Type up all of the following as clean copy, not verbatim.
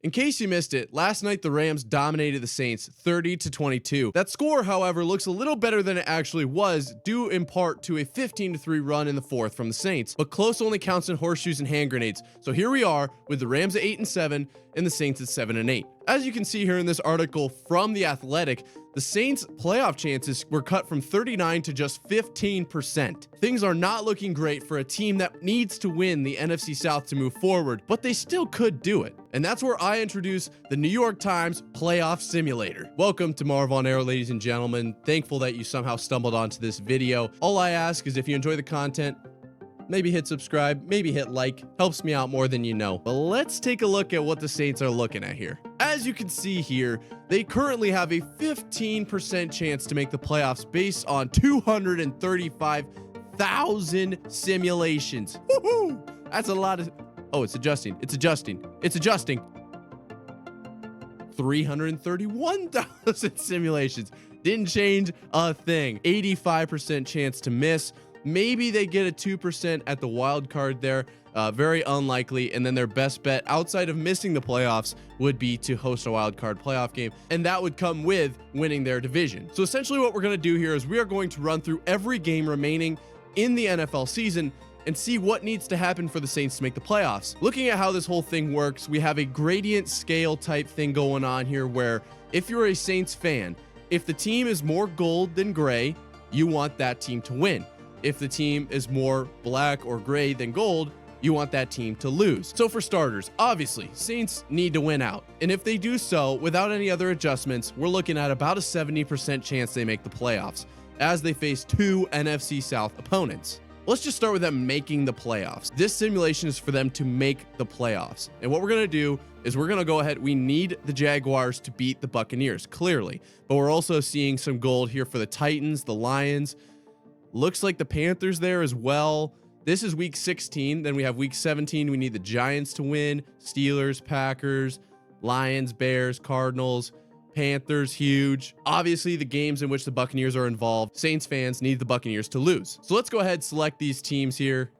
In case you missed it, last night the Rams dominated the Saints 30-22. That score, however, looks a little better than it actually was, due in part to a 15-3 run in the fourth from the Saints. But close only counts in horseshoes and hand grenades. So here we are with the Rams at 8-7 and the Saints at 7-8. As you can see here in this article from The Athletic, the Saints' playoff chances were cut from 39 to just 15%. Things are not looking great for a team that needs to win the NFC South to move forward, but they still could do it. And that's where I introduce the New York Times Playoff Simulator. Welcome to Marv on Air, ladies and gentlemen. Thankful that you somehow stumbled onto this video. All I ask is if you enjoy the content, maybe hit subscribe, maybe hit like, helps me out more than you know. But let's take a look at what the Saints are looking at here. As you can see here, they currently have a 15% chance to make the playoffs based on 235,000 simulations. Woohoo! That's a lot of... Oh, it's adjusting. It's adjusting. It's adjusting. 331,000 simulations. Didn't change a thing. 85% chance to miss. Maybe they get a 2% at the wild card there. Very unlikely. And then their best bet outside of missing the playoffs would be to host a wild card playoff game. And that would come with winning their division. So essentially what we're going to do here is we are going to run through every game remaining in the NFL season and see what needs to happen for the Saints to make the playoffs. Looking at how this whole thing works, we have a gradient scale type thing going on here where if you're a Saints fan, if the team is more gold than gray, you want that team to win. If the team is more black or gray than gold, you want that team to lose. So for starters, obviously, Saints need to win out. And if they do so without any other adjustments, we're looking at about a 70% chance they make the playoffs as they face two NFC South opponents. Let's just start with them making the playoffs. This simulation is for them to make the playoffs. And what we're going to do is we're going to go ahead. We need the Jaguars to beat the Buccaneers, clearly. But we're also seeing some gold here for the Titans, the Lions. Looks like the Panthers there as well. This is week 16. Then we have week 17. We need the Giants to win. Steelers, Packers, Lions, Bears, Cardinals, Panthers, huge. Obviously, the games in which the Buccaneers are involved, Saints fans need the Buccaneers to lose. So let's go ahead and select these teams here.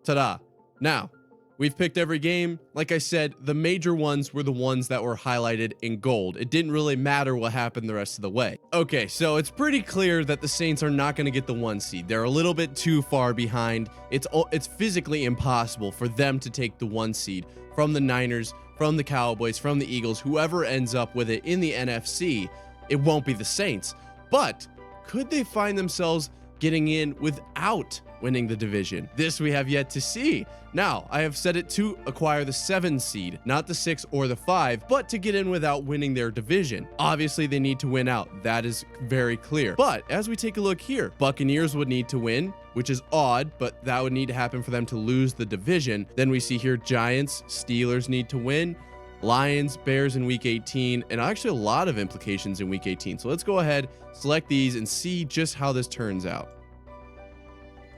Ta-da. Now, we've picked every game. Like I said, the major ones were the ones that were highlighted in gold. It didn't really matter what happened the rest of the way. Okay, so it's pretty clear that the Saints are not going to get the 1 seed. They're a little bit too far behind. It's physically impossible for them to take the 1 seed from the Niners, from the Cowboys, from the Eagles, whoever ends up with it in the NFC. It won't be the Saints. But could they find themselves getting in without winning the division? This we have yet to see. Now, I have set it to acquire the 7 seed, not the 6 or the 5, but to get in without winning their division. Obviously, they need to win out. That is very clear. But as we take a look here, Buccaneers would need to win, which is odd, but that would need to happen for them to lose the division. Then we see here Giants, Steelers need to win. Lions, Bears in week 18, and actually a lot of implications in week 18. So let's go ahead, select these, and see just how this turns out.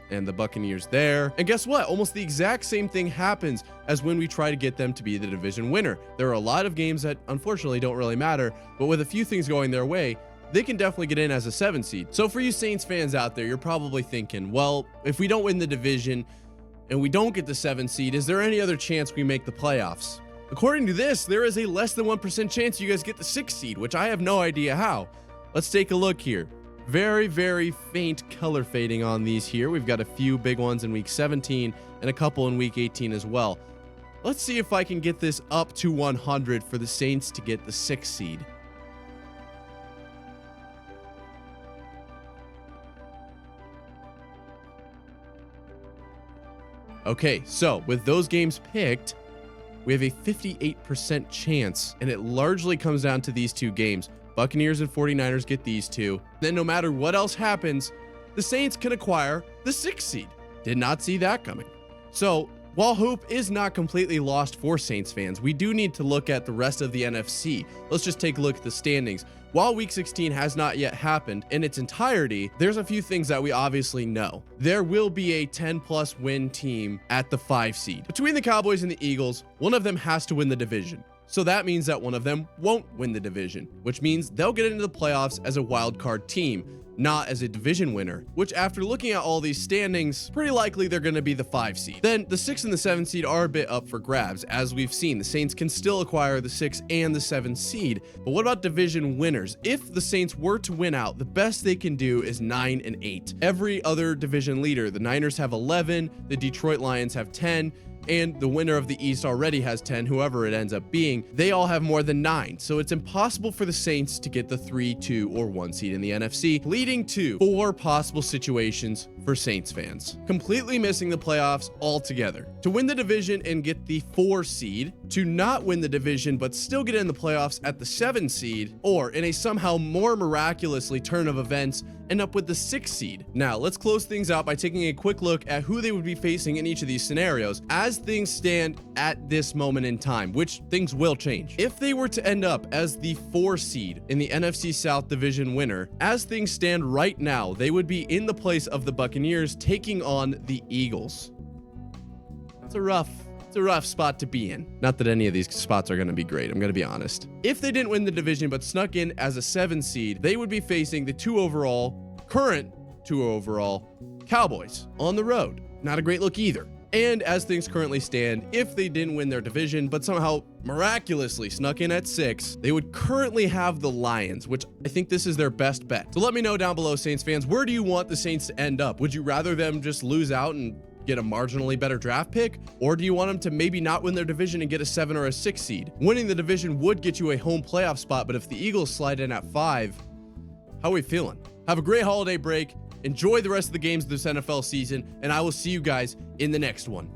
And the Buccaneers there. And guess what? Almost the exact same thing happens as when we try to get them to be the division winner. There are a lot of games that unfortunately don't really matter, but with a few things going their way, they can definitely get in as a 7 seed. So for you Saints fans out there, you're probably thinking, well, if we don't win the division and we don't get the 7 seed, is there any other chance we make the playoffs? According to this, there is a less than 1% chance you guys get the 6 seed, which I have no idea how. Let's take a look here. Very, very faint color fading on these here. We've got a few big ones in week 17 and a couple in week 18 as well. Let's see if I can get this up to 100 for the Saints to get the 6 seed. Okay, so with those games picked, we have a 58% chance, and it largely comes down to these two games. Buccaneers and 49ers get these two. Then no matter what else happens, the Saints can acquire the 6 seed. Did not see that coming. So while hope is not completely lost for Saints fans, we do need to look at the rest of the NFC. Let's just take a look at the standings. While week 16 has not yet happened in its entirety, there's a few things that we obviously know. There will be a 10+ win team at the 5 seed. Between the Cowboys and the Eagles, one of them has to win the division. So that means that one of them won't win the division, which means they'll get into the playoffs as a wild card team. not as a division winner, which after looking at all these standings, pretty likely they're going to be the 5 seed. Then the 6 and the 7 seed are a bit up for grabs. As we've seen, the Saints can still acquire the 6 and the 7 seed. But what about division winners? If the Saints were to win out, the best they can do is 9 and 8. Every other division leader, the Niners have 11, the Detroit Lions have 10, and the winner of the East already has 10, whoever it ends up being. They all have more than 9, so it's impossible for the Saints to get the 3, 2, or 1 seed in the NFC, leading to 4 possible situations for Saints fans. Completely missing the playoffs altogether. To win the division and get the 4 seed, to not win the division but still get in the playoffs at the 7 seed, or in a somehow more miraculously turn of events, end up with the 6 seed. Now, let's close things out by taking a quick look at who they would be facing in each of these scenarios as things stand at this moment in time, which things will change. If they were to end up as the 4 seed in the NFC South division winner, as things stand right now, they would be in the place of the Buccaneers taking on the Eagles. It's a rough spot to be in. Not that any of these spots are going to be great, I'm going to be honest. If they didn't win the division but snuck in as a 7 seed, they would be facing the current 2 overall Cowboys on the road. Not a great look either. And as things currently stand, if they didn't win their division but somehow miraculously snuck in at 6, they would currently have the Lions, which I think this is their best bet. So let me know down below, Saints fans, where do you want the Saints to end up? Would you rather them just lose out and get a marginally better draft pick? Or do you want them to maybe not win their division and get a 7 or a 6 seed? Winning the division would get you a home playoff spot, but if the Eagles slide in at 5, how are we feeling? Have a great holiday break. Enjoy the rest of the games of this NFL season, and I will see you guys in the next one.